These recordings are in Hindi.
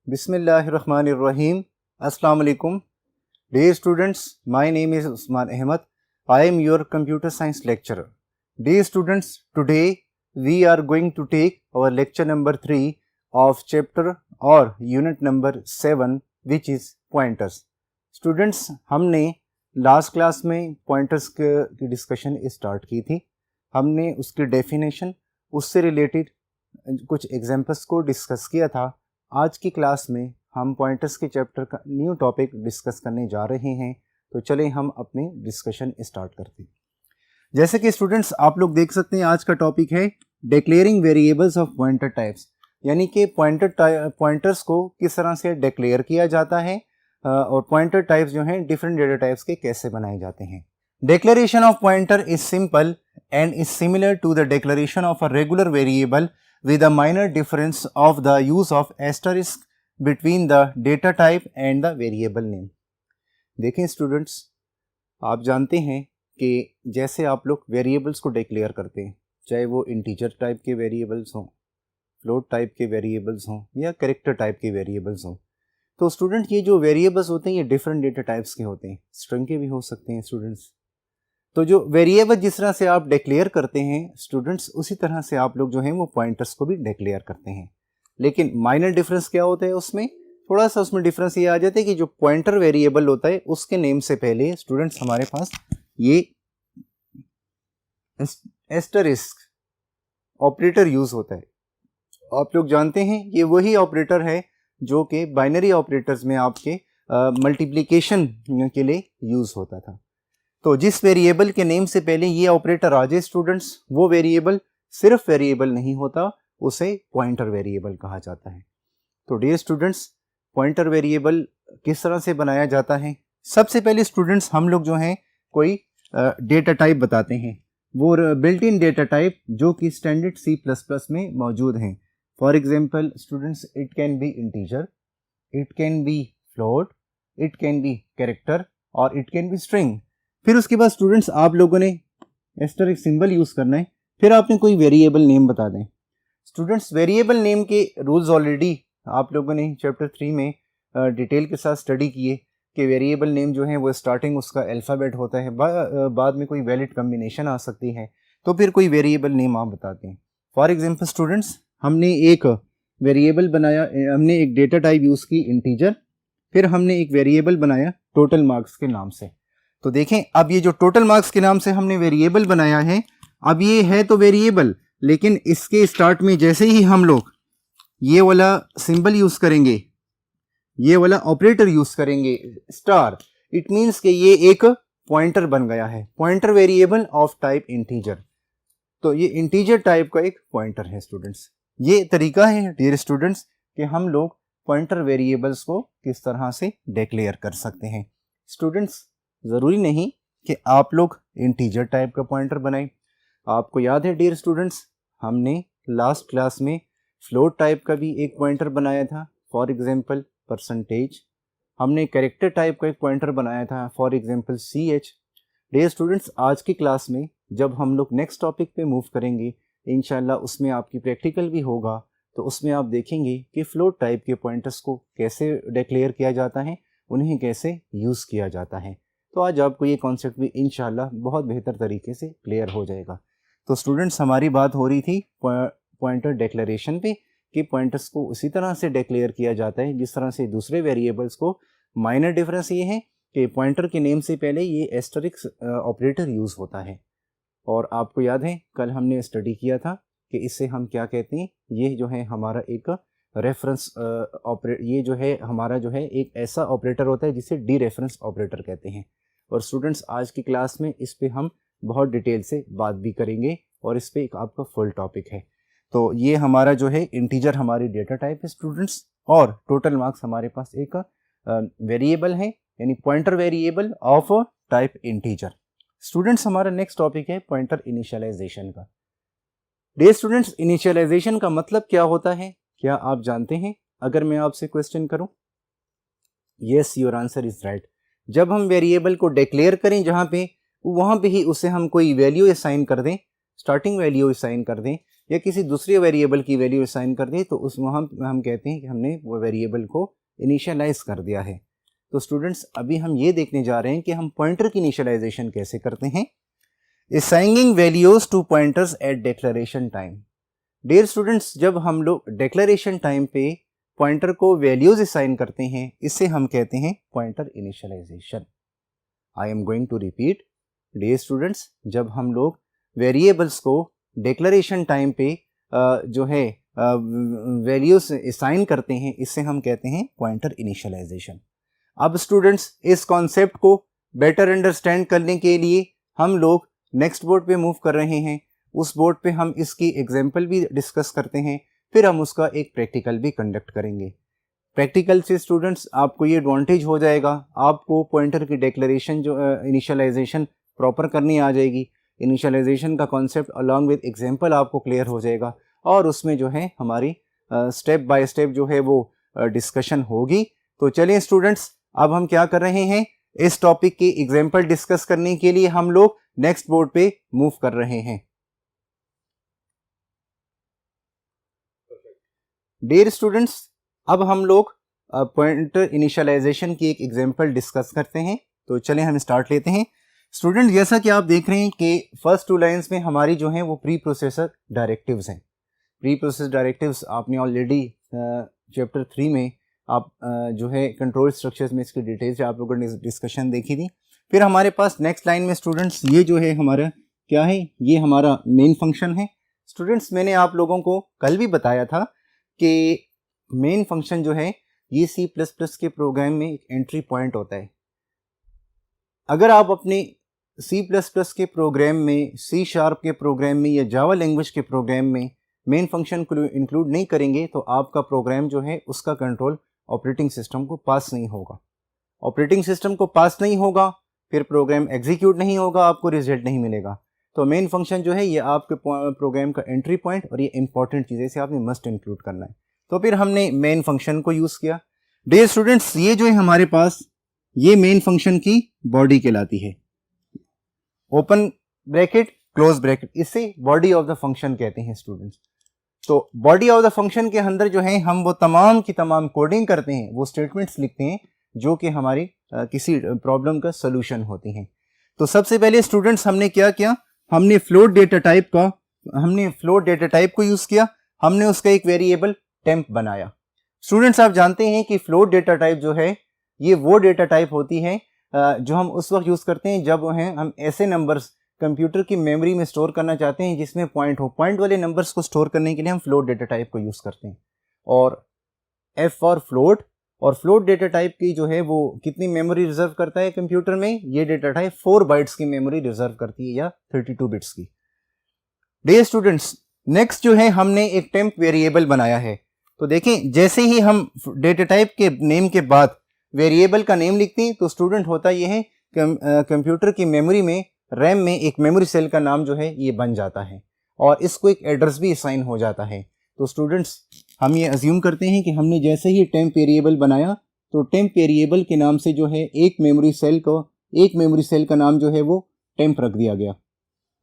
Bismillahirrahmanirrahim. Assalamu alaikum. Dear students, my name is Usman Ahmed. I am your computer science lecturer. Dear students, today we are going to take our lecture number 3 of chapter or unit number 7 which is pointers. Students, हमने लास्ट क्लास में पॉइंटर्स की डिस्कशन स्टार्ट की थी. हमने उसकी डेफिनेशन, उससे रिलेटेड कुछ एग्जाम्पल्स को डिस्कस किया था. आज की क्लास में हम पॉइंटर्स के चैप्टर का न्यू टॉपिक डिस्कस करने जा रहे हैं. तो चलें हम अपने डिस्कशन स्टार्ट करते हैं. जैसे कि स्टूडेंट्स आप लोग देख सकते हैं आज का टॉपिक है declaring variables of pointer types, यानी कि पॉइंटर्स को किस तरह से डिक्लेयर किया जाता है और पॉइंटर टाइप्स जो हैं डिफरेंट डेटा टाइप्स के कैसे बनाए जाते हैं. Declaration of pointer is simple and is similar to the declaration of a regular variable with a minor difference of the use of asterisk between the data type and the variable name. देखें स्टूडेंट्स, आप जानते हैं कि जैसे आप लोग वेरिएबल्स को डिक्लेयर करते हैं, चाहे वो इंटीजर टाइप के वेरिएबल्स हों, फ्लोट टाइप के वेरिएबल्स हों या कैरेक्टर टाइप के वेरिएबल्स हों, तो स्टूडेंट ये जो वेरिएबल्स होते हैं ये डिफरेंट डेटा टाइप्स के होते हैं. स्ट्रिंग के भी हो सकते हैं स्टूडेंट्स. तो जो वेरिएबल जिस तरह से आप डिक्लेयर करते हैं स्टूडेंट्स, उसी तरह से आप लोग जो हैं वो पॉइंटर्स को भी डिक्लेयर करते हैं. लेकिन माइनर डिफरेंस क्या होता है उसमें, थोड़ा सा उसमें डिफरेंस ये आ जाता है कि जो पॉइंटर वेरिएबल होता है उसके नेम से पहले स्टूडेंट्स हमारे पास ये एस्टरिस्क ऑपरेटर यूज होता है. आप लोग जानते हैं ये वही ऑपरेटर है जो कि बाइनरी ऑपरेटर्स में आपके मल्टीप्लिकेशन के लिए यूज होता था. तो जिस वेरिएबल के नेम से पहले ये ऑपरेटर आ जाए स्टूडेंट्स, वो वेरिएबल सिर्फ वेरिएबल नहीं होता, उसे पॉइंटर वेरिएबल कहा जाता है. तो डियर स्टूडेंट्स, पॉइंटर वेरिएबल किस तरह से बनाया जाता है. सबसे पहले स्टूडेंट्स हम लोग जो हैं कोई डेटा टाइप बताते हैं, वो बिल्ट इन डेटा टाइप जो कि स्टैंडर्ड C++ में मौजूद हैं. For example students, it can be integer, it can be float, it can be character और इट कैन बी स्ट्रिंग. फिर उसके बाद स्टूडेंट्स आप लोगों ने एस्टरिस्क सिंबल यूज़ करना है. फिर आपने कोई वेरिएबल नेम बता दें. स्टूडेंट्स वेरिएबल नेम के रूल्स ऑलरेडी आप लोगों ने चैप्टर 3 में डिटेल के साथ स्टडी किए कि वेरिएबल नेम जो है वो स्टार्टिंग उसका अल्फ़ाबेट होता है, बाद में कोई वैलिड कम्बिनेशन आ सकती है. तो फिर कोई वेरिएबल नेम आप बताते हैं. फॉर एग्जाम्पल स्टूडेंट्स हमने एक वेरिएबल बनाया, हमने एक डेटा टाइप यूज़ की इंटीजर, फिर हमने एक वेरिएबल बनाया टोटल मार्क्स के नाम से. तो देखें अब ये जो टोटल मार्क्स के नाम से हमने वेरिएबल बनाया है, अब ये है तो वेरिएबल, लेकिन इसके स्टार्ट में जैसे ही हम लोग ये वाला सिंबल यूज करेंगे, ये वाला ऑपरेटर यूज करेंगे स्टार, इट मींस कि ये एक पॉइंटर बन गया है, pointer variable of type integer. तो ये इंटीजर टाइप का एक पॉइंटर है स्टूडेंट्स. ये तरीका है डियर स्टूडेंट्स कि हम लोग पॉइंटर वेरिएबल्स को किस तरह से डिक्लेयर कर सकते हैं. स्टूडेंट्स ज़रूरी नहीं कि आप लोग इंटीजर टाइप का पॉइंटर बनाएं. आपको याद है डियर स्टूडेंट्स, हमने लास्ट क्लास में फ्लोट टाइप का भी एक पॉइंटर बनाया था, फॉर एग्जांपल परसेंटेज. हमने कैरेक्टर टाइप का एक पॉइंटर बनाया था, for example CH. Dear students आज की क्लास में जब हम लोग नेक्स्ट टॉपिक पे मूव करेंगे इंशाल्लाह, उसमें आपकी प्रैक्टिकल भी होगा, तो उसमें आप देखेंगे कि फ्लोट टाइप के पॉइंटर्स को कैसे डिक्लेयर किया जाता है, उन्हें कैसे यूज़ किया जाता है. तो आज आपको ये कॉन्सेप्ट भी इंशाल्लाह बहुत बेहतर तरीके से क्लियर हो जाएगा. तो स्टूडेंट्स हमारी बात हो रही थी पॉइंटर डिक्लेरेशन पे कि पॉइंटर्स को उसी तरह से डिक्लेयर किया जाता है जिस तरह से दूसरे वेरिएबल्स को. माइनर डिफरेंस ये है कि पॉइंटर के नेम से पहले ये एस्टरिस्क ऑपरेटर यूज़ होता है. और आपको याद है कल हमने स्टडी किया था कि इससे हम क्या कहते हैं, ये जो है हमारा एक रेफरेंस ये जो है हमारा जो है एक ऐसा ऑपरेटर होता है जिसे डी रेफरेंस ऑपरेटर कहते हैं. और स्टूडेंट्स आज की क्लास में इस पे हम बहुत डिटेल से बात भी करेंगे और इस पे एक आपका फुल टॉपिक है. तो ये हमारा जो है इंटीजर हमारी डेटा टाइप है स्टूडेंट्स, और टोटल मार्क्स हमारे पास एक वेरिएबल है, यानी pointer variable of type integer. Students हमारा नेक्स्ट टॉपिक है पॉइंटर इनिशियलाइजेशन का. डियर स्टूडेंट्स इनिशियलाइजेशन का मतलब क्या होता है, क्या आप जानते हैं? अगर मैं आपसे क्वेश्चन करूं, yes your answer is right. जब हम वेरिएबल को डिक्लेयर करें जहां पे, वहां पे ही उसे हम कोई वैल्यू असाइन कर दें, स्टार्टिंग वैल्यू असाइन कर दें, या किसी दूसरे वेरिएबल की वैल्यू असाइन कर दें तो उसमें हम कहते हैं कि हमने वो वेरिएबल को इनिशियलाइज कर दिया है। तो स्टूडेंट्स अभी हम ये देखने जा रहे हैं कि हम पॉइंटर की इनिशियलाइजेशन कैसे करते हैं। Assigning values to pointers at declaration time. Dear students, जब हम लोग डिक्लेरेशन टाइम पे पॉइंटर को वैल्यूज असाइन करते हैं, इससे हम कहते हैं pointer initialisation. I am going to repeat. Dear students, जब हम लोग वेरिएबल्स को डिक्लेरेशन टाइम पे जो है वैल्यूज असाइन करते हैं, इससे हम कहते हैं पॉइंटर इनिशियलाइजेशन। अब स्टूडेंट्स, इस कॉन्सेप्ट को बेटर अंडरस्टैंड करने के लिए हम लोग नेक्स्ट बोर्ड पे मूव कर रहे हैं। उस बोर्ड पे हम इसकी एग्जाम्पल भी डिस्कस करते हैं, फिर हम उसका एक प्रैक्टिकल भी कंडक्ट करेंगे। प्रैक्टिकल से स्टूडेंट्स आपको ये एडवांटेज हो जाएगा, आपको पॉइंटर की डिक्लेरेशन जो इनिशियलाइजेशन प्रॉपर करनी आ जाएगी। इनिशियलाइजेशन का कॉन्सेप्ट अलॉन्ग विद एग्जाम्पल आपको क्लियर हो जाएगा और उसमें जो है हमारी स्टेप बाय स्टेप जो है वो डिस्कशन होगी। तो चलिए स्टूडेंट्स, अब हम क्या कर रहे हैं, इस टॉपिक की एग्जाम्पल डिस्कस करने के लिए हम लोग नेक्स्ट बोर्ड पे मूव कर रहे हैं। डियर स्टूडेंट्स, अब हम लोग पॉइंटर इनिशियलाइजेशन की एक एग्जाम्पल डिस्कस करते हैं। तो चलें हम स्टार्ट लेते हैं। स्टूडेंट, जैसा कि आप देख रहे हैं कि फर्स्ट 2 लाइंस में हमारी जो है वो प्री प्रोसेसर डायरेक्टिव्स हैं। प्री प्रोसेस डायरेक्टिव्स आपने ऑलरेडी चैप्टर 3 में आप जो है कंट्रोल स्ट्रक्चर्स में इसकी डिटेल से आप लोगों ने डिस्कशन देखी थी। फिर हमारे पास नेक्स्ट लाइन में स्टूडेंट्स ये जो है हमारा क्या है, ये हमारा मेन फंक्शन है। स्टूडेंट्स, मैंने आप लोगों को कल भी बताया था कि मेन फंक्शन जो है ये C++ के प्रोग्राम में एक एंट्री पॉइंट होता है। अगर आप अपने C++ के प्रोग्राम में, C# के प्रोग्राम में या जावा लैंग्वेज के प्रोग्राम में मेन फंक्शन को इंक्लूड नहीं करेंगे तो आपका प्रोग्राम जो है उसका कंट्रोल ऑपरेटिंग सिस्टम को पास नहीं होगा। ऑपरेटिंग सिस्टम को पास नहीं होगा, फिर प्रोग्राम एग्जीक्यूट नहीं होगा, आपको रिजल्ट नहीं मिलेगा। तो मेन फंक्शन जो है ये आपके प्रोग्राम का एंट्री पॉइंट और ये इंपॉर्टेंट चीज़ है, इसे आपने मस्ट इंक्लूड करना है। तो फिर हमने मेन फंक्शन को यूज़ किया। डियर स्टूडेंट्स, ये जो है हमारे पास ये मेन फंक्शन की बॉडी कहलाती है। ओपन ब्रैकेट क्लोज ब्रैकेट, इसे बॉडी ऑफ द फंक्शन कहते हैं स्टूडेंट्स। तो बॉडी ऑफ द फंक्शन के अंदर जो है हम वो तमाम की तमाम कोडिंग करते हैं, वो स्टेटमेंट्स लिखते हैं जो कि हमारी किसी प्रॉब्लम का सोल्यूशन होती हैं। तो सबसे पहले स्टूडेंट्स हमने क्या किया, हमने फ्लोट डेटा टाइप को यूज किया। हमने उसका एक वेरिएबल टेम्प बनाया। स्टूडेंट्स, आप जानते हैं कि फ्लोट डेटा टाइप जो है ये वो डेटा टाइप होती है जो हम उस वक्त यूज करते हैं जब हम ऐसे नंबर्स कंप्यूटर की मेमोरी में स्टोर करना चाहते हैं जिसमें पॉइंट हो। पॉइंट वाले नंबर्स को स्टोर करने के लिए हम फ्लोट डेटा टाइप को यूज करते हैं। और F फॉर फ्लोट, और फ्लोट डेटा टाइप की जो है वो कितनी मेमोरी रिजर्व करता है कंप्यूटर में, ये डेटा टाइप 4 बाइट्स की मेमोरी रिजर्व करती है या 32 बिट्स की। डियर स्टूडेंट्स, नेक्स्ट जो है हमने एक टेम्प वेरिएबल बनाया है। तो देखें, जैसे ही हम डेटा टाइप के नेम के बाद वेरिएबल का नेम लिखते हैं तो स्टूडेंट होता ये है कंप्यूटर की मेमोरी में, रैम में एक मेमोरी सेल का नाम जो है ये बन जाता है और इसको एक एड्रेस भी असाइन हो जाता है। तो स्टूडेंट्स, हम ये अज्यूम करते हैं कि हमने जैसे ही टेम्प वेरिएबल बनाया तो टेम्प वेरिएबल के नाम से जो है एक मेमोरी सेल का नाम जो है वो टेम्प रख दिया गया।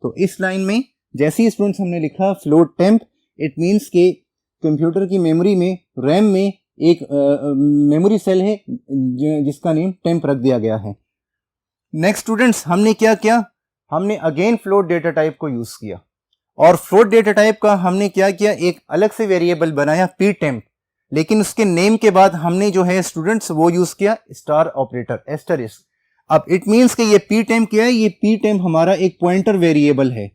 तो इस लाइन में जैसे ही स्टूडेंट्स हमने लिखा फ्लोट टेम्प, इट मीन्स के कंप्यूटर की मेमोरी में, रैम में एक मेमोरी सेल है जिसका नेम टेम्प रख दिया गया है। नेक्स्ट स्टूडेंट्स, हमने क्या किया, हमने अगेन फ्लोट डेटा टाइप को यूज किया और फ्लोट डेटा टाइप का हमने क्या किया, एक अलग से वेरिएबल बनाया ptemp, लेकिन उसके नेम के बाद हमने जो है स्टूडेंट्स वो यूज किया स्टार ऑपरेटर, एस्टरिस्क। अब इट मींस कि ये ptemp क्या है, ये ptemp हमारा एक पॉइंटर वेरिएबल है।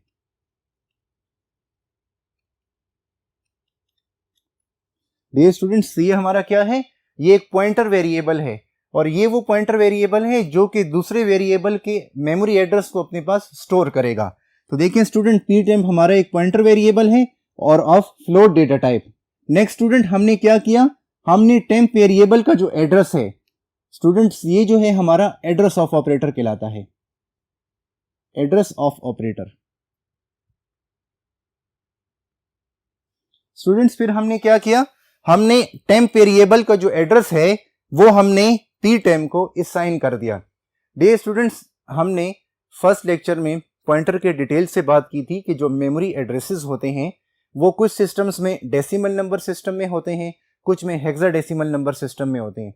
डियर स्टूडेंट्स, ये हमारा क्या है, ये एक पॉइंटर वेरिएबल है और ये वो पॉइंटर वेरिएबल है जो कि दूसरे वेरिएबल के मेमोरी एड्रेस को अपने पास स्टोर करेगा। तो देखिए स्टूडेंट, ptemp हमारा एक पॉइंटर वेरिएबल है और of float data type. Next student, हमने क्या किया, हमने टेम्प वेरिएबल का जो एड्रेस है स्टूडेंट्स, ये जो है हमारा एड्रेस ऑफ ऑपरेटर कहलाता है, एड्रेस ऑफ ऑपरेटर। स्टूडेंट्स, फिर हमने क्या किया, हमने टेम्प वेरिएबल का जो एड्रेस है वो हमने ptemp को असाइन कर दिया। डियर स्टूडेंट्स, हमने फर्स्ट लेक्चर में पॉइंटर के डिटेल से बात की थी कि जो मेमोरी एड्रेसेस होते हैं वो कुछ सिस्टम्स में डेसिमल नंबर सिस्टम में होते हैं, कुछ में हेक्साडेसिमल नंबर सिस्टम में होते हैं।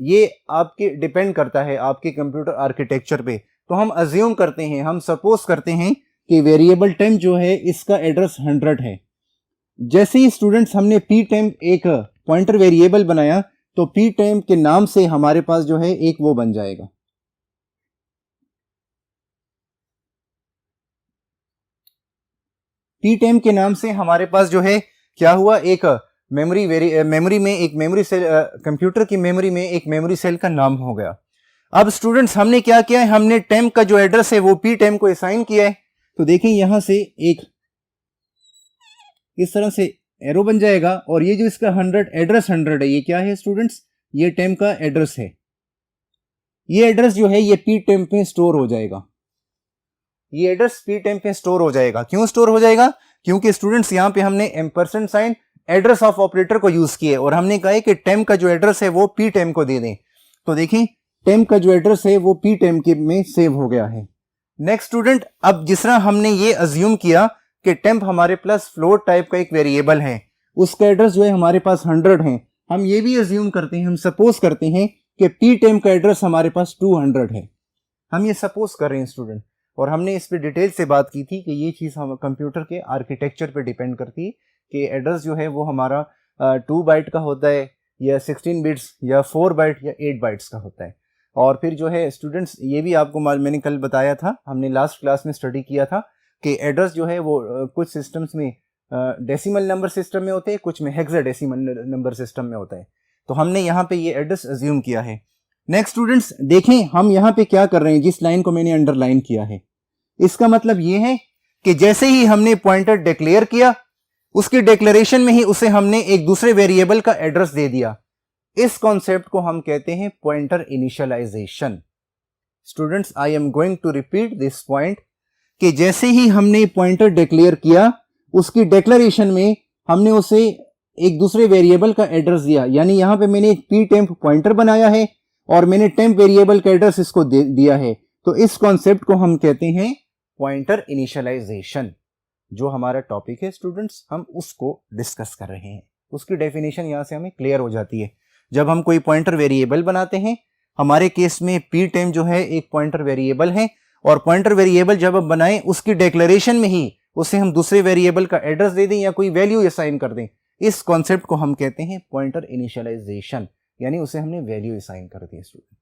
ये आपके डिपेंड करता है आपके कंप्यूटर आर्किटेक्चर पे। तो हम अज्यूम करते हैं, हम सपोज करते हैं कि वेरिएबल टेम्प जो है इसका एड्रेस 100 है। जैसे ही स्टूडेंट्स हमने पी टेम्प एक पॉइंटर वेरिएबल बनाया तो पी टेम्प के नाम से हमारे पास जो है एक वो बन जाएगा, पी टेम्प के नाम से हमारे पास जो है क्या हुआ, एक मेमोरी में एक मेमोरी सेल, कंप्यूटर की मेमोरी में एक मेमोरी सेल का नाम हो गया। अब स्टूडेंट्स हमने क्या किया है, हमने टेम्प का जो एड्रेस है वो पी टेम्प को असाइन किया है। तो देखें यहां से एक इस तरह से एरो बन जाएगा और ये जो इसका 100 एड्रेस 100 है, ये क्या है स्टूडेंट्स, ये टेम्प का एड्रेस है। ये एड्रेस जो है ये पी टेम्प में स्टोर हो जाएगा, ये एड्रेस पी टेम्प में स्टोर हो जाएगा। क्यों स्टोर हो जाएगा, क्योंकि स्टूडेंट्स यहां पे हमने ampersand sign address of operator को यूज किए और हमने कहा है कि टेम्प का जो एड्रेस है वो पी टेम्प को दे दें। तो देखें टेम्प का जो एड्रेस है वो पी टेम्प के में सेव हो गया है। नेक्स्ट स्टूडेंट, अब जिस तरह हमने ये अज्यूम किया कि टेम्प हमारे प्लस फ्लोट टाइप का एक वेरिएबल है, उसका एड्रेस जो है हमारे पास 100 है, हम ये भी अज्यूम करते हैं, हम सपोज करते हैं कि पी टेम्प का एड्रेस हमारे पास 200 है। हम ये सपोज कर रहे हैं स्टूडेंट, और हमने इस पे डिटेल से बात की थी कि ये चीज़ हम कंप्यूटर के आर्किटेक्चर पे डिपेंड करती है कि एड्रेस जो है वो हमारा 2 बाइट का होता है या 16 बिट्स या 4 बाइट या 8 बाइट्स का होता है। और फिर जो है स्टूडेंट्स ये भी आपको मैंने कल बताया था, हमने लास्ट क्लास में स्टडी किया था कि एड्रेस जो है वो कुछ सिस्टम्स में डेसिमल नंबर सिस्टम में होते हैं, कुछ में हेक्साडेसिमल नंबर सिस्टम में होता है। तो हमने यहाँ पे ये एड्रेस अज्यूम किया है। नेक्स्ट स्टूडेंट्स देखें हम यहाँ पे क्या कर रहे हैं, जिस लाइन को मैंने अंडरलाइन किया है इसका मतलब ये है कि जैसे ही हमने पॉइंटर डिक्लेयर किया उसकी डिक्लेरेशन में ही उसे हमने एक दूसरे वेरिएबल का एड्रेस दे दिया। इस कॉन्सेप्ट को हम कहते हैं pointer initialisation. Students I am going to repeat this point कि जैसे ही हमने पॉइंटर डिक्लेयर किया उसकी डिक्लेरेशन में हमने उसे एक दूसरे वेरिएबल का एड्रेस दिया। यानी यहां पे मैंने एक पी टेम्प पॉइंटर बनाया है और मैंने टेम्प वेरिएबल का एड्रेस इसको दिया है। तो इस कॉन्सेप्ट को हम कहते हैं पॉइंटर इनिशियलाइजेशन। जो हमारा टॉपिक है स्टूडेंट्स हम उसको डिस्कस कर रहे हैं, उसकी डेफिनेशन यहां से हमें क्लियर हो जाती है। जब हम कोई पॉइंटर वेरिएबल बनाते हैं, हमारे केस में पी टेम्प जो है एक पॉइंटर वेरिएबल है, और पॉइंटर वेरिएबल जब हम बनाएं उसकी डिक्लेरेशन में ही उसे हम दूसरे वेरिएबल का एड्रेस दे दें या कोई वैल्यू असाइन कर दें। इस कॉन्सेप्ट को हम कहते हैं पॉइंटर इनिशियलाइजेशन, यानी उसे हमने वैल्यू असाइन कर दी स्टूडेंट।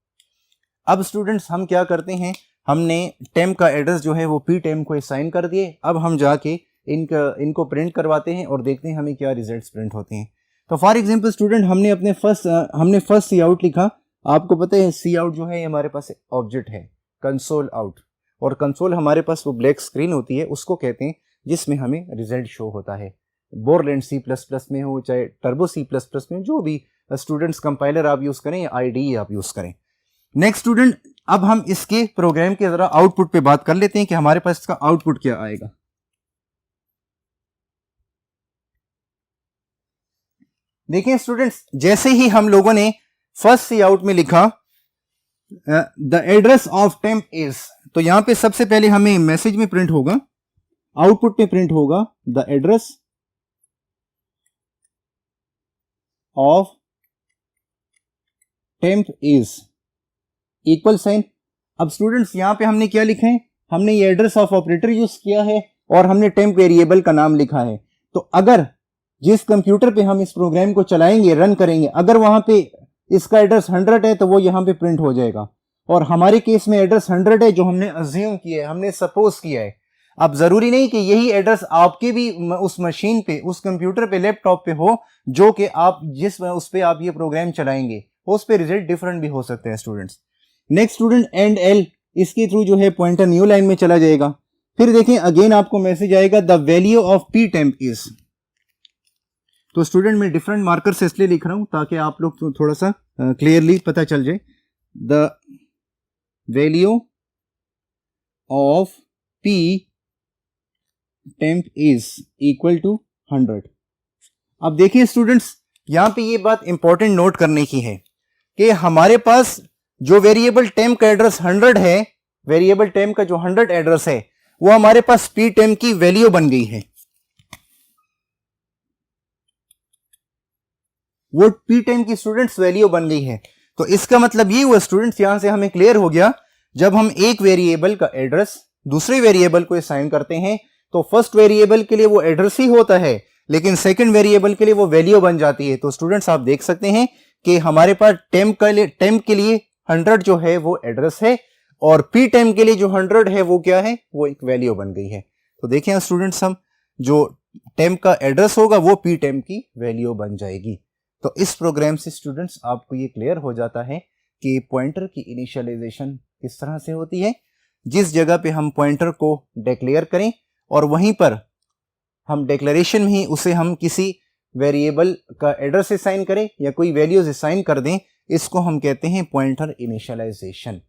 अब स्टूडेंट्स हम क्या करते हैं, हमने टेम्प का एड्रेस जो है वो पी टेम्प को असाइन कर दिए। अब हम जाके इनको प्रिंट करवाते हैं और देखते हैं हमें क्या रिजल्ट्स प्रिंट होते हैं। तो फॉर एग्जांपल स्टूडेंट हमने फर्स्ट सी आउट लिखा। आपको पता है सी आउट जो है हमारे पास ऑब्जेक्ट है कंसोल आउट, और कंसोल हमारे पास वो ब्लैक स्क्रीन होती है, उसको कहते हैं जिसमें हमें रिजल्ट शो होता है। बोरलैंड C++ में हो चाहे टर्बो C++ में, जो भी स्टूडेंट्स कंपाइलर आप यूज करें या IDE आप यूज करें। नेक्स्ट स्टूडेंट, अब हम इसके प्रोग्राम के जरा आउटपुट पे बात कर लेते हैं कि हमारे पास इसका आउटपुट क्या आएगा। देखिए स्टूडेंट्स, जैसे ही हम लोगों ने फर्स्ट सी आउट में लिखा the address of temp is, तो यहां पे सबसे पहले हमें मैसेज में प्रिंट होगा, आउटपुट में प्रिंट होगा the address of temp is equal sign. अब स्टूडेंट्स यहां पे हमने क्या लिखा है, हमने ये एड्रेस ऑफ ऑपरेटर यूज किया है और हमने टेम्प वेरिएबल का नाम लिखा है। तो अगर जिस कंप्यूटर पे हम इस प्रोग्राम को चलाएंगे, रन करेंगे, अगर वहां पे इसका एड्रेस 100 है तो वो यहां पे प्रिंट हो जाएगा। और हमारे केस में एड्रेस 100 है जो हमने अज्यूम किया है, हमने सपोज किया है। अब जरूरी नहीं कि यही एड्रेस आपके भी उस मशीन पे, उस कंप्यूटर पे, लैपटॉप पे हो, जो कि आप जिस उस पे आप ये प्रोग्राम चलाएंगे उस पे रिजल्ट डिफरेंट भी हो सकते हैं students. Next student and L, इसके थ्रू जो है पॉइंटर न्यू लाइन में चला जाएगा। फिर देखें अगेन आपको मैसेज आएगा the value of p temp is. तो स्टूडेंट मैं डिफरेंट मार्कर से इसलिए लिख रहा हूं ताकि आप लोग तो थोड़ा सा क्लियरली पता चल जाए। The value of p temp is equal to 100। अब देखिए स्टूडेंट्स, यहां पे ये बात इंपॉर्टेंट नोट करने की है कि हमारे पास जो वेरिएबल टेम्प का एड्रेस 100 है, वेरिएबल टेम्प का जो 100 एड्रेस है वो हमारे पास पी टेम्प की वैल्यू बन गई है। वो पी टाइम की स्टूडेंट्स वैल्यू बन गई है। तो इसका मतलब ये हुआ स्टूडेंट्स, यहां से हमें क्लियर हो गया, जब हम एक वेरिएबल का एड्रेस दूसरे वेरिएबल को असाइन करते हैं तो फर्स्ट वेरिएबल के लिए वो एड्रेस ही होता है, लेकिन सेकंड वेरिएबल के लिए वो वैल्यू बन जाती है। तो स्टूडेंट्स आप देख सकते हैं कि हमारे पास टेम्प के लिए 100 जो है वो एड्रेस है, और पी टाइम के लिए जो 100 है वो क्या है, वो एक वैल्यू बन गई है। तो देखिए स्टूडेंट्स, हम जो टेम्प का एड्रेस होगा वो पी टाइम की वैल्यू बन जाएगी। तो इस प्रोग्राम से स्टूडेंट्स आपको ये क्लियर हो जाता है कि पॉइंटर की इनिशियलाइजेशन किस तरह से होती है। जिस जगह पे हम पॉइंटर को डिक्लेयर करें और वहीं पर हम डिक्लेरेशन में ही उसे हम किसी वेरिएबल का एड्रेस असाइन करें या कोई वैल्यूज असाइन कर दें, इसको हम कहते हैं पॉइंटर इनिशियलाइजेशन।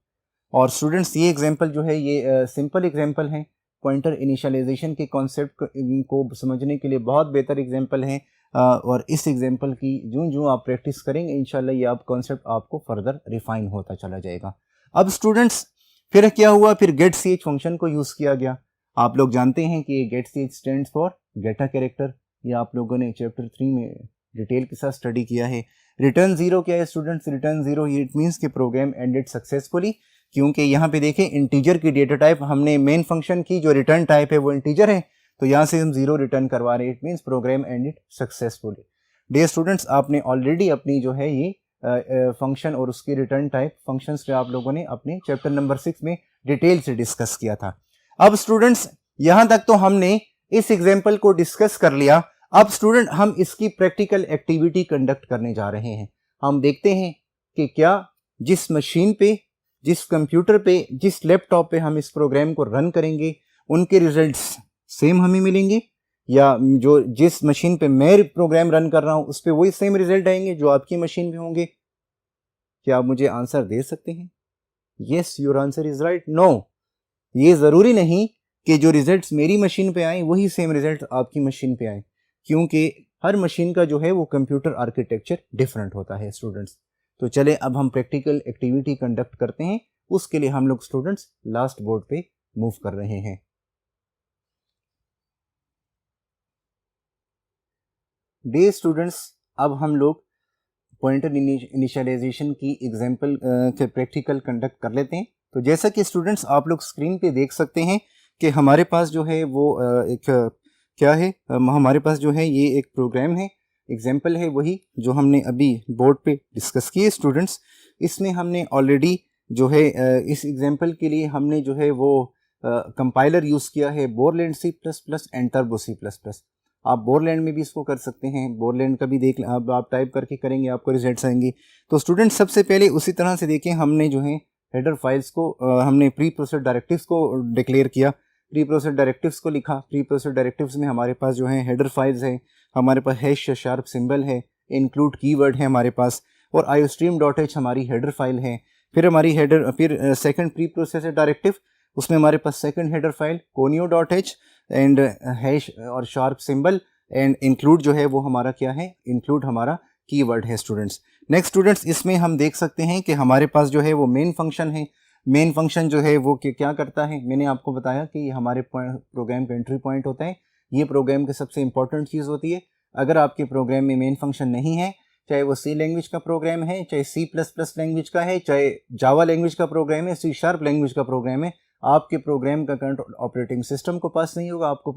और स्टूडेंट्स ये एग्जांपल जो है ये सिंपल एग्जांपल है, पॉइंटर इनिशियलाइजेशन के कॉन्सेप्ट को समझने के लिए बहुत बेहतर एग्जांपल है। और इस एग्जांपल की जो आप प्रैक्टिस करेंगे इंशाल्लाह ये आप कॉन्सेप्ट आपको फर्दर रिफाइन होता चला जाएगा। अब स्टूडेंट्स फिर क्या हुआ, फिर गेट ch फंक्शन को यूज किया गया। आप लोग जानते हैं कि get ch stands for get a character, ये आप लोगों ने चैप्टर 3 में डिटेल के साथ स्टडी किया है। रिटर्न 0 क्या है स्टूडेंट्स, रिटर्न 0 इट मीन्स कि प्रोग्राम एंडेड सक्सेसफुली, क्योंकि यहाँ पे देखें इंटीजर की डेटा टाइप, हमने मेन फंक्शन की जो रिटर्न टाइप है वो इंटीजर है, तो यहाँ से हम 0 रिटर्न करवा रहे हैं, it means program ended successfully. Dear students, आपने ऑलरेडी अपनी जो है ये फंक्शन और उसकी रिटर्न टाइप फंक्शंस पे आप लोगों ने अपने चैप्टर नंबर 6 में डिटेल से डिस्कस किया था। अब स्टूडेंट्स यहां तक तो हमने इस एग्जांपल को डिस्कस कर लिया। अब स्टूडेंट हम इसकी प्रैक्टिकल एक्टिविटी कंडक्ट करने जा रहे हैं। हम देखते हैं कि क्या जिस मशीन पे, जिस कंप्यूटर पे, जिस लैपटॉप पे हम इस प्रोग्राम को रन करेंगे उनके रिजल्ट्स सेम हमें मिलेंगे, या जो जिस मशीन पे मैं प्रोग्राम रन कर रहा हूं उस पे वही सेम रिजल्ट आएंगे जो आपकी मशीन पे होंगे। क्या आप मुझे आंसर दे सकते हैं? Yes, your answer is right. No, ये जरूरी नहीं कि जो रिजल्ट्स मेरी मशीन पे आए वही सेम रिजल्ट आपकी मशीन पे आए, क्योंकि हर मशीन का जो है वो कंप्यूटर आर्किटेक्चर डिफरेंट होता है स्टूडेंट्स। तो चले अब हम प्रैक्टिकल एक्टिविटी कंडक्ट करते हैं, उसके लिए हम लोग स्टूडेंट्स लास्ट बोर्ड पे मूव कर रहे हैं। डे स्टूडेंट्स, अब हम लोग पॉइंटर इनिशियलाइजेशन की एग्जांपल के प्रैक्टिकल कंडक्ट कर लेते हैं। तो जैसा कि स्टूडेंट्स आप लोग स्क्रीन पे देख सकते हैं कि हमारे पास जो है वो एक क्या है, हमारे पास जो है ये एक प्रोग्राम है, एग्जांपल है वही जो हमने अभी बोर्ड पे डिस्कस किए स्टूडेंट्स। इसमें हमने ऑलरेडी जो है इस एग्जांपल के लिए हमने जो है वो कंपाइलर यूज़ किया है Borland C++ and turbo C++। आप बोरलैंड में भी इसको कर सकते हैं, बोरलैंड का भी देख अब आप टाइप करके करेंगे आपको रिजल्ट्स आएंगे। तो स्टूडेंट सबसे पहले उसी तरह से देखें, हमने जो है हेडर फाइल्स को हमने प्री प्रोसेस डायरेक्टिव्स को डिक्लेयर किया, प्री प्रोसेस डायरेक्टिव्स को लिखा। प्री प्रोसेस डायरेक्टिव्स में हमारे पास जो है हेडर फाइल्स है, हमारे पास हैश शार्प सिंबल है, इंक्लूड कीवर्ड है हमारे पास, और iostream.h हमारी हेडर फाइल है। फिर हमारी हेडर, फिर सेकंड प्री प्रोसेस डायरेक्टिव, उसमें हमारे पास second header file conio.h and hash और शार्प सिंबल, एंड इंक्लूड जो है वो हमारा क्या है, इंक्लूड हमारा कीवर्ड है स्टूडेंट्स। नेक्स्ट स्टूडेंट्स, इसमें हम देख सकते हैं कि हमारे पास जो है वो मेन फंक्शन है। मेन फंक्शन जो है वो क्या करता है, मैंने आपको बताया कि ये हमारे प्रोग्राम का एंट्री पॉइंट होता है, ये प्रोग्राम की सबसे इंपॉर्टेंट चीज़ होती है। अगर आपके प्रोग्राम में मेन फंक्शन नहीं है, चाहे वो C लैंग्वेज का प्रोग्राम है, चाहे C++ लैंग्वेज का है, चाहे जावा लैंग्वेज का प्रोग्राम है, C# लैंग्वेज का प्रोग्राम है, आपके प्रोग्राम का करंट ऑपरेटिंग सिस्टम को पास नहीं होगा, आपका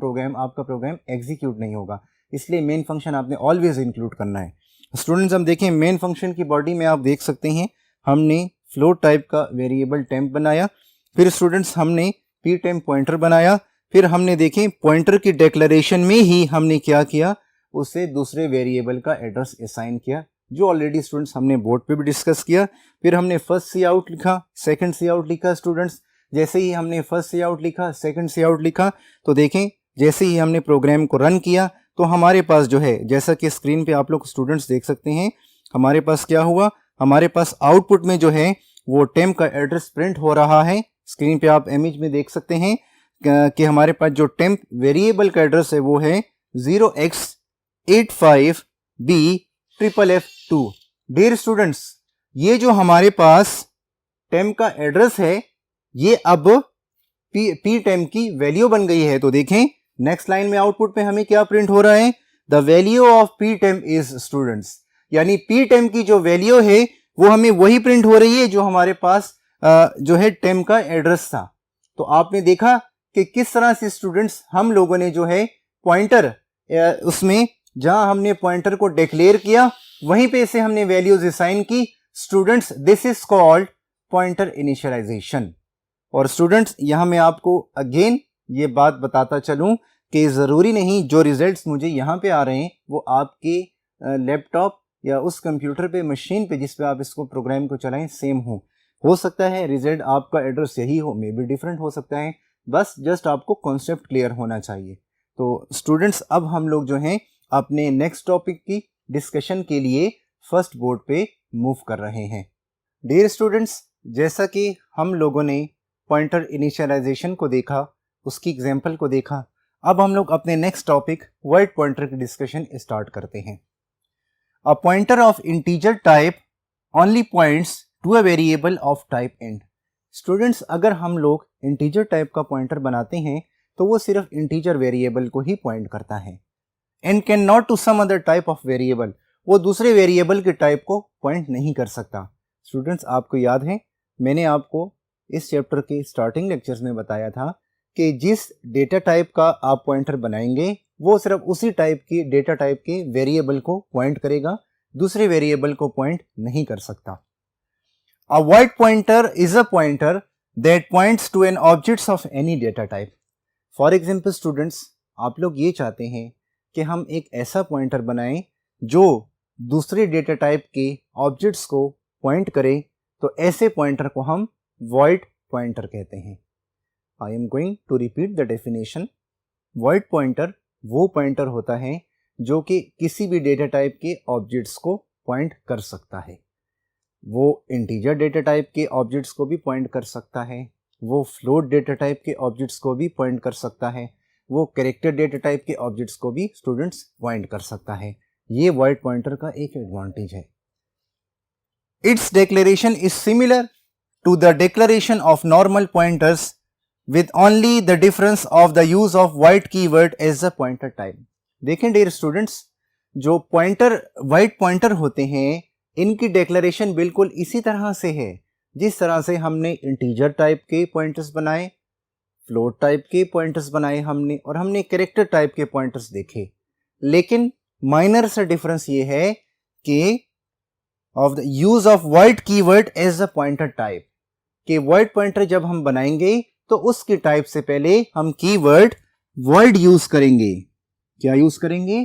प्रोग्राम एग्जीक्यूट नहीं होगा। इसलिए मेन फंक्शन आपने ऑलवेज इंक्लूड करना है। स्टूडेंट्स हम देखें मेन फंक्शन की बॉडी में आप देख सकते हैं हमने फ्लोट टाइप का वेरिएबल टेम्प बनाया, फिर स्टूडेंट्स हमने पी टेम्प पॉइंटर बनाया, फिर हमने देखें पॉइंटर की डिक्लेरेशन में ही हमने क्या किया, उसे दूसरे वेरिएबल का एड्रेस असाइन किया, जो ऑलरेडी स्टूडेंट्स हमने बोर्ड पे भी डिस्कस किया। फिर हमने फर्स्ट सी आउट लिखा, सेकंड सी आउट लिखा स्टूडेंट्स। जैसे ही हमने फर्स्ट सी आउट लिखा, सेकंड सी आउट लिखा, तो देखें जैसे ही हमने प्रोग्राम को रन किया तो हमारे पास जो है, जैसा कि स्क्रीन पे आप लोग स्टूडेंट्स देख सकते हैं, हमारे पास क्या हुआ, हमारे पास आउटपुट में जो है वो टेम्प का एड्रेस प्रिंट हो रहा है। स्क्रीन पे आप इमेज में देख सकते हैं कि हमारे पास जो टेम्प वेरिएबल का एड्रेस है वो है 0x85B_F2। डियर स्टूडेंट्स, ये जो हमारे पास टेम्प का एड्रेस है ये अब पी टेम्प की वैल्यू बन गई है। तो देखें नेक्स्ट लाइन में आउटपुट पे हमें क्या प्रिंट हो रहा है, the value of p temp is students. यानी पी टेम की जो वैल्यू है वो हमें वही प्रिंट हो रही है जो हमारे पास जो है टेम का एड्रेस था। तो आपने देखा कि किस तरह से स्टूडेंट्स हम लोगों ने जो है पॉइंटर उसमें जहां हमने पॉइंटर को डिक्लेयर किया वहीं पे से हमने वैल्यूज असाइन की। Students this is called pointer initialisation. और स्टूडेंट्स यहां मैं आपको अगेन ये बात बताता चलूं कि ज़रूरी नहीं जो रिजल्ट्स मुझे यहाँ पे आ रहे हैं वो आपके लैपटॉप या उस कंप्यूटर पे मशीन पे जिस पे आप इसको प्रोग्राम को चलाएं सेम हो सकता है रिजल्ट आपका एड्रेस यही हो, मे बी डिफरेंट हो सकता है, बस जस्ट आपको कॉन्सेप्ट क्लियर होना चाहिए। तो स्टूडेंट्स अब हम लोग जो हैं अपने नेक्स्ट टॉपिक की डिस्कशन के लिए फर्स्ट बोर्ड पे मूव कर रहे हैं। डियर स्टूडेंट्स, जैसा कि हम लोगों ने पॉइंटर इनिशियलाइजेशन को देखा, उसकी एग्जाम्पल को देखा, अब हम लोग अपने नेक्स्ट टॉपिक वर्ड पॉइंटर की डिस्कशन स्टार्ट करते हैं। A pointer of integer type only points to a variable of type int. Students, अगर हम लोग इंटीजर टाइप का पॉइंटर बनाते हैं तो वो सिर्फ इंटीजर वेरिएबल को ही पॉइंट करता है and can not to some other type of variable. वो दूसरे वेरिएबल के टाइप को पॉइंट नहीं कर सकता। स्टूडेंट्स, आपको याद है मैंने आपको इस चैप्टर के स्टार्टिंग लेक्चर्स में बताया था कि जिस डेटा टाइप का आप पॉइंटर बनाएंगे वो सिर्फ उसी टाइप की डेटा टाइप के वेरिएबल को पॉइंट करेगा, दूसरे वेरिएबल को पॉइंट नहीं कर सकता। A void pointer is a pointer that points to an objects of any data type. For example students, आप लोग ये चाहते हैं कि हम एक ऐसा पॉइंटर बनाएं जो दूसरे डेटा टाइप के ऑब्जेक्ट्स को पॉइंट करे, तो ऐसे पॉइंटर को हम वॉइड पॉइंटर कहते हैं। I am going to repeat the definition. Void pointer वो पॉइंटर होता है जो कि किसी भी डेटा टाइप के ऑब्जेक्ट्स को पॉइंट कर सकता है। वो इंटीजर डेटा टाइप के ऑब्जेक्ट्स को भी पॉइंट कर सकता है, वो फ्लोट डेटा टाइप के ऑब्जेक्ट्स को भी पॉइंट कर सकता है, वो कैरेक्टर डेटा टाइप के ऑब्जेक्ट्स को भी स्टूडेंट्स पॉइंट कर सकता है। ये वॉइड पॉइंटर का एक एडवांटेज है। It's declaration is similar to the declaration of normal pointers with only the difference of the use of void keyword as a pointer type। देखें डियर स्टूडेंट्स, जो पॉइंटर वाइड पॉइंटर होते हैं इनकी डिक्लेरेशन बिल्कुल इसी तरह से है जिस तरह से हमने इंटीजर टाइप के पॉइंटर्स बनाए, फ्लोट टाइप के पॉइंटर्स बनाए हमने, और हमने कैरेक्टर टाइप के पॉइंटर्स देखे। लेकिन माइनर सा डिफरेंस ये है कि of the use of void keyword as a pointer type, कि void पॉइंटर जब हम बनाएंगे तो उसकी टाइप से पहले हम कीवर्ड void यूज करेंगे। क्या यूज करेंगे?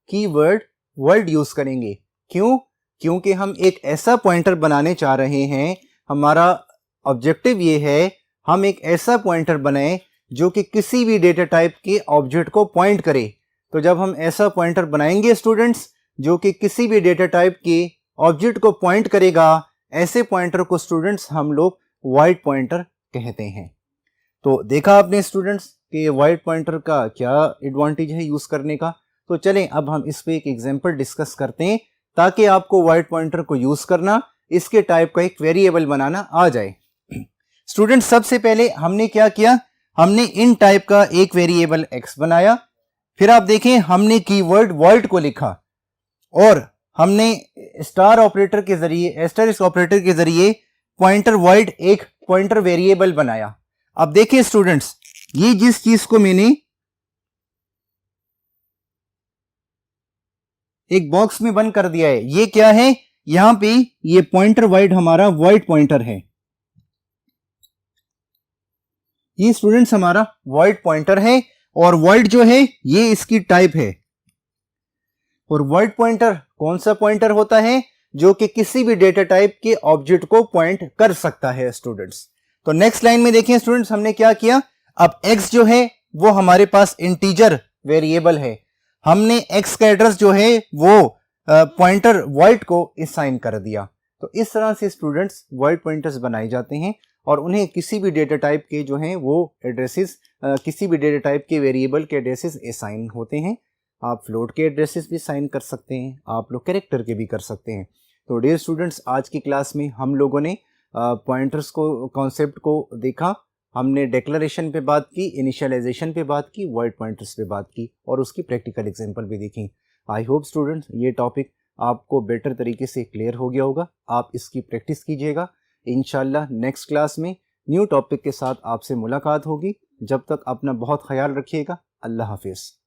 कीवर्ड void यूज करेंगे। क्यों? क्योंकि हम एक ऐसा पॉइंटर बनाने चाह रहे हैं, हमारा ऑब्जेक्टिव ये है हम एक ऐसा पॉइंटर बनाएं जो कि किसी भी डेटा टाइप के ऑब्जेक्ट को पॉइंट करे। तो जब हम ऐसा पॉइंटर बनाएंगे स्टूडेंट्स जो कि किसी भी डेटा टाइप के ऑब्जेक्ट को पॉइंट करेगा, ऐसे पॉइंटर को स्टूडेंट्स हम लोग वाइड पॉइंटर कहते हैं। तो देखा आपने स्टूडेंट्स कि वाइड पॉइंटर का क्या एडवांटेज है यूज करने का। तो चलें अब हम इस पे एक एग्जांपल डिस्कस करते हैं ताकि आपको वाइड पॉइंटर को यूज करना, इसके टाइप का एक वेरिएबल बनाना आ जाए। स्टूडेंट्स, सबसे पहले हमने क्या किया, हमने इन टाइप का एक वेरिएबल x बनाया, फिर आप देखें हमने कीवर्ड void को लिखा और हमने स्टार ऑपरेटर के जरिए एस्टरिस्क ऑपरेटर के जरिए पॉइंटर void एक पॉइंटर वेरिएबल बनाया। अब देखिए स्टूडेंट्स, ये जिस चीज को मैंने एक बॉक्स में बंद कर दिया है, ये क्या है, यहां पे ये पॉइंटर void हमारा void पॉइंटर है। ये स्टूडेंट्स हमारा void पॉइंटर है और void जो है ये इसकी टाइप है। और void पॉइंटर कौन सा पॉइंटर होता है? जो कि किसी भी डेटा टाइप के ऑब्जेक्ट को पॉइंट कर सकता है स्टूडेंट्स। तो नेक्स्ट लाइन में देखिए स्टूडेंट्स, हमने क्या किया, अब x जो है वो हमारे पास इंटीजर वेरिएबल है, हमने x का एड्रेस जो है वो पॉइंटर void को असाइन कर दिया। तो इस तरह से स्टूडेंट्स void पॉइंटर्स बनाए जाते हैं और उन्हें किसी भी डेटा टाइप के जो हैं वो एड्रेसेस, किसी भी डेटा टाइप के वेरिएबल के एड्रेसेस असाइन होते हैं। आप फ्लोट के एड्रेसेस भी साइन कर सकते हैं, आप लोग कैरेक्टर के भी कर सकते हैं। तो डियर स्टूडेंट्स, आज की क्लास में हम लोगों ने पॉइंटर्स को कॉन्सेप्ट को देखा, हमने डिक्लेरेशन पे बात की, इनिशियलाइजेशन पे बात की, void पॉइंटर्स पे बात की और उसकी प्रैक्टिकल एग्जांपल भी देखी। आई होप स्टूडेंट्स ये टॉपिक आपको बेटर तरीके से क्लियर हो गया होगा। आप इसकी प्रैक्टिस कीजिएगा। इंशाल्लाह नेक्स्ट क्लास में न्यू टॉपिक के साथ आपसे मुलाकात होगी। जब तक अपना बहुत ख्याल रखिएगा। अल्लाह हाफिज़।